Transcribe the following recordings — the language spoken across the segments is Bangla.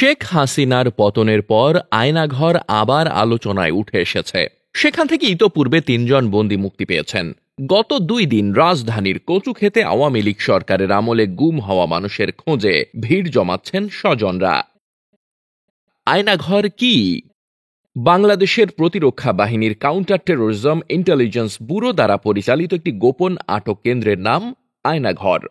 শেখ হাসিনার পতনের পর আয়নাঘর আবার আলোচনায় উঠে এসেছে। সেখান থেকে ইতোপূর্বে ৩ জন বন্দী মুক্তি পেয়েছেন। গত ২ দিন রাজধানীর কচুক্ষেতে আওয়ামী লীগ সরকারের আমলে গুম হওয়া মানুষের খোঁজে ভিড় জমাচ্ছেন স্বজনরা। আয়নাঘর কি? বাংলাদেশের প্রতিরক্ষা বাহিনীর কাউন্টার টেরোরিজম ইন্টেলিজেন্স ব্যুরো দ্বারা পরিচালিত একটি গোপন আটক কেন্দ্রের নাম আয়নাঘর।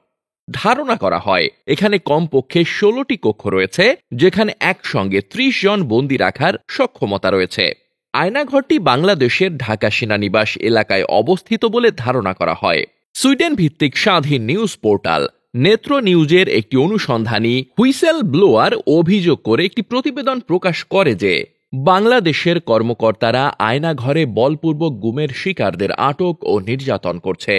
ধারণা করা হয় এখানে কমপক্ষে ১৬টি কক্ষ রয়েছে, যেখানে একসঙ্গে ৩০ জন বন্দী রাখার সক্ষমতা রয়েছে। আয়নাঘরটি বাংলাদেশের ঢাকা সেনানিবাস এলাকায় অবস্থিত বলে ধারণা করা হয়। সুইডেন ভিত্তিক স্বাধীন নিউজ পোর্টাল নেত্র নিউজের একটি অনুসন্ধানী হুইসেল ব্লোয়ার অভিযোগ করে একটি প্রতিবেদন প্রকাশ করে যে বাংলাদেশের কর্মকর্তারা আয়নাঘরে বলপূর্বক গুমের শিকারদের আটক ও নির্যাতন করছে।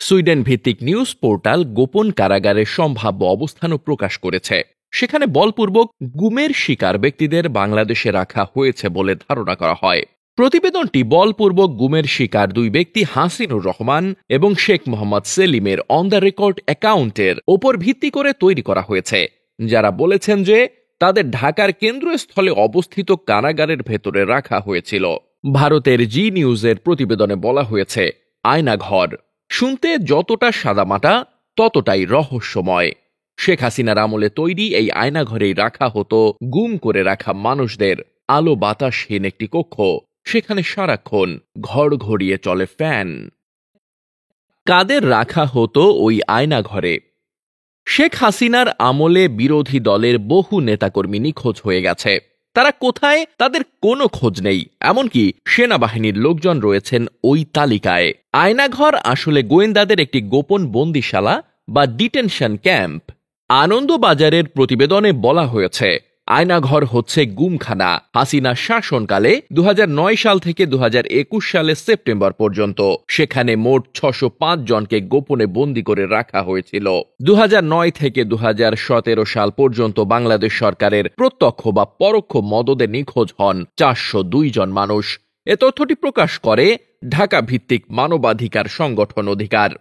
সুইডেন ভিত্তিক নিউজ পোর্টাল গোপন কারাগারের সম্ভাব্য অবস্থানও প্রকাশ করেছে। সেখানে বলপূর্বক গুমের শিকার ব্যক্তিদের বাংলাদেশে রাখা হয়েছে বলে ধারণা করা হয়। প্রতিবেদনটি বলপূর্বক গুমের শিকার ২ ব্যক্তি হাসিনুর রহমান এবং শেখ মোহাম্মদ সেলিমের অন দ্য রেকর্ড অ্যাকাউন্টের ওপর ভিত্তি করে তৈরি করা হয়েছে, যারা বলেছেন যে তাদের ঢাকার কেন্দ্রস্থলে অবস্থিত কারাগারের ভেতরে রাখা হয়েছিল। ভারতের জি নিউজের প্রতিবেদনে বলা হয়েছে, আয়নাঘর শুনতে যতটা সাদামাটা ততটাই রহস্যময়। শেখ হাসিনার আমলে তৈরি এই আয়নাঘরেই রাখা হতো গুম করে রাখা মানুষদের। আলো বাতাসহীন একটি কক্ষ, সেখানে সারাক্ষণ ঘড় ঘড়িয়ে চলে ফ্যান। কাদের রাখা হতো ওই আয়নাঘরে? শেখ হাসিনার আমলে বিরোধী দলের বহু নেতাকর্মী নিখোঁজ হয়ে গেছে। তারা কোথায় তাদের কোনো খোঁজ নেই। এমনকি সেনাবাহিনীর লোকজন রয়েছেন ওই তালিকায়। আয়নাঘর আসলে গোয়েন্দাদের একটি গোপন বন্দিশালা বা ডিটেনশন ক্যাম্প। আনন্দবাজারের প্রতিবেদনে বলা হয়েছে, আয়নাঘর হচ্ছে গুমখানা। হাসিনা শাসনকালে ২০০৯ সাল থেকে ২০২১ সালের সেপ্টেম্বর পর্যন্ত সেখানে মোট ৬০৫ জনকে গোপনে বন্দী করে রাখা হয়েছিল। ২০০৯ থেকে ২০১৭ সাল পর্যন্ত বাংলাদেশ সরকারের প্রত্যক্ষ বা পরোক্ষ মদদে নিখোঁজ হন ৪০২ জন মানুষ। এ তথ্যটি প্রকাশ করে ঢাকা ভিত্তিক মানবাধিকার সংগঠন অধিকার।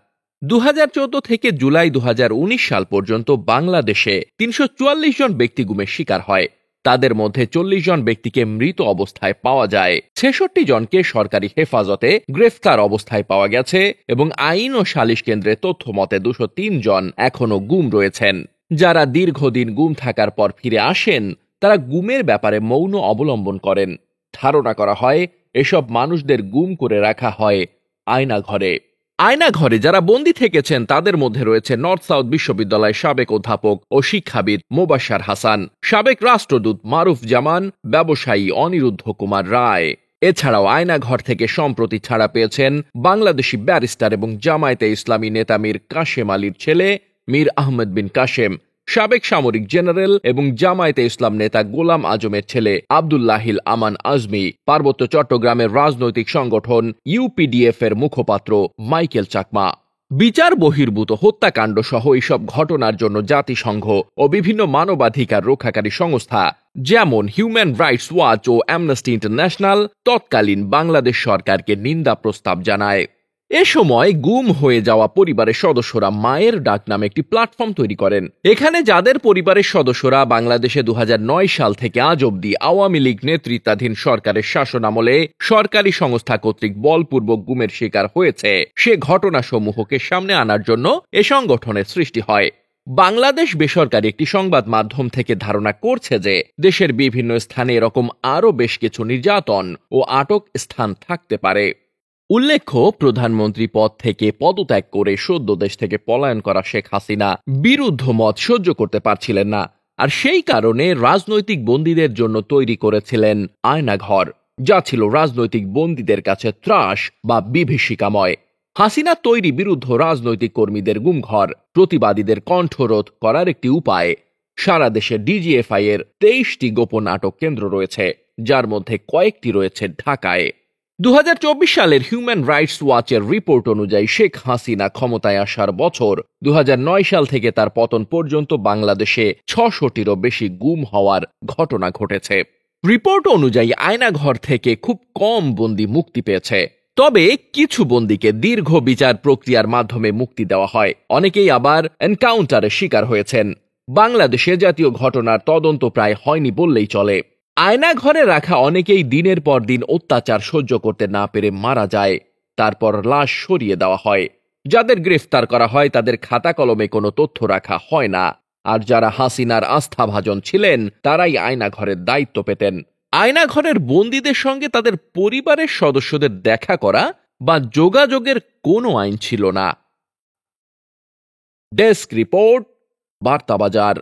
২০১৪ থেকে জুলাই ২০১৯ সাল পর্যন্ত বাংলাদেশে ৩৪৪ জন ব্যক্তি গুমের শিকার হয়। তাদের মধ্যে ৪০ জন ব্যক্তিকে মৃত অবস্থায় পাওয়া যায়, ৬৬ জনকে সরকারি হেফাজতে গ্রেফতার অবস্থায় পাওয়া গেছে এবং আইন ও সালিশ কেন্দ্রের তথ্য মতে ২০৩ জন এখনও গুম রয়েছেন। যারা দীর্ঘদিন গুম থাকার পর ফিরে আসেন, তারা গুমের ব্যাপারে মৌন অবলম্বন করেন। ধারণা করা হয় এসব মানুষদের গুম করে রাখা হয় আয়নাঘরে। আয়নাঘরে যারা বন্দী থেকেছেন তাদের মধ্যে রয়েছে নর্থ সাউথ বিশ্ববিদ্যালয়ের সাবেক অধ্যাপক ও শিক্ষাবিদ মোবাশ্বের হাসান, সাবেক রাষ্ট্রদূত মারুফ জামান, ব্যবসায়ী অনিরুদ্ধ কুমার রায়। এছাড়াও আয়নাঘর থেকে সম্প্রতি ছাড়া পেয়েছেন বাংলাদেশি ব্যারিস্টার এবং জামায়াতে ইসলামী নেতা মীর কাশেম আলীর ছেলে মীর আহমেদ বিন কাশেম, সাবেক সামরিক জেনারেল এবং জামায়াতে ইসলাম নেতা গোলাম আজমের ছেলে আব্দুল্লাহিল আমান আজমি, পার্বত্য চট্টগ্রামের রাজনৈতিক সংগঠন ইউপিডিএফ এর মুখপাত্র মাইকেল চাকমা। বিচার বহির্ভূত হত্যাকাণ্ড সহ এইসব ঘটনার জন্য জাতিসংঘ ও বিভিন্ন মানবাধিকার রক্ষাকারী সংস্থা যেমন হিউম্যান রাইটস ওয়াচ ও অ্যামনেস্টি ইন্টারন্যাশনাল তৎকালীন বাংলাদেশ সরকারকে নিন্দা প্রস্তাব জানায়। এ সময় গুম হয়ে যাওয়া পরিবারের সদস্যরা মায়ের ডাক নামে একটি প্ল্যাটফর্ম তৈরি করেন। এখানে যাদের পরিবারের সদস্যরা বাংলাদেশে ২০০৯ সাল থেকে আজ অবধি আওয়ামী লীগ নেতৃত্বাধীন সরকারের শাসন আমলে সরকারি সংস্থা কর্তৃক বলপূর্বক গুমের শিকার হয়েছে, সে ঘটনাসমূহকে সামনে আনার জন্য এ সংগঠনের সৃষ্টি হয়। বাংলাদেশ বেসরকারি একটি সংবাদ মাধ্যম থেকে ধারণা করছে যে দেশের বিভিন্ন স্থানে এরকম আরও বেশ কিছু নির্যাতন ও আটক স্থান থাকতে পারে। উল্লেখ্য, প্রধানমন্ত্রী পদ থেকে পদত্যাগ করে সদ্য দেশ থেকে পলায়ন করা শেখ হাসিনা বিরুদ্ধ মত সহ্য করতে পারছিলেন না, আর সেই কারণে রাজনৈতিক বন্দীদের জন্য তৈরি করেছিলেন আয়নাঘর, যা ছিল রাজনৈতিক বন্দীদের কাছে ত্রাস বা বিভীষিকাময়। হাসিনা তৈরি বিরুদ্ধ রাজনৈতিক কর্মীদের গুমঘর, প্রতিবাদীদের কণ্ঠরোধ করার একটি উপায়। সারা দেশে ডিজিএফআই এর ২৩টি গোপন আটক কেন্দ্র রয়েছে, যার মধ্যে কয়েকটি রয়েছে ঢাকায়। ২০২৪ সালের হিউম্যান রাইটস ওয়াচের রিপোর্ট অনুযায়ী শেখ হাসিনা ক্ষমতায় আসার বছর ২০০৯ সাল থেকে তার পতন পর্যন্ত বাংলাদেশে ৬০০টিরও বেশি গুম হওয়ার ঘটনা ঘটেছে। রিপোর্ট অনুযায়ী আয়নাঘর থেকে খুব কম বন্দী মুক্তি পেয়েছে, তবে কিছু বন্দীকে দীর্ঘ বিচার প্রক্রিয়ার মাধ্যমে মুক্তি দেওয়া হয়। অনেকেই আবার এনকাউন্টারের শিকার হয়েছেন। বাংলাদেশে জাতীয় ঘটনার তদন্ত প্রায় হয়নি বললেই চলে। আয়না ঘরে রাখা অনেকেই দিনের পর দিন অত্যাচার সহ্য করতে না পেরে মারা যায়, তারপর লাশ সরিয়ে দেওয়া হয়। যাদের গ্রেফতার করা হয় তাদের খাতা কলমে কোনো তথ্য রাখা হয় না, আর যারা হাসিনার আস্থাভাজন ছিলেন তারাই আয়না ঘরের দায়িত্ব পেতেন। আয়না ঘরের বন্দীদের সঙ্গে তাদের পরিবারের সদস্যদের দেখা করা বা যোগাযোগের কোনো আইন ছিল না। Desk report, বার্তাবাজার।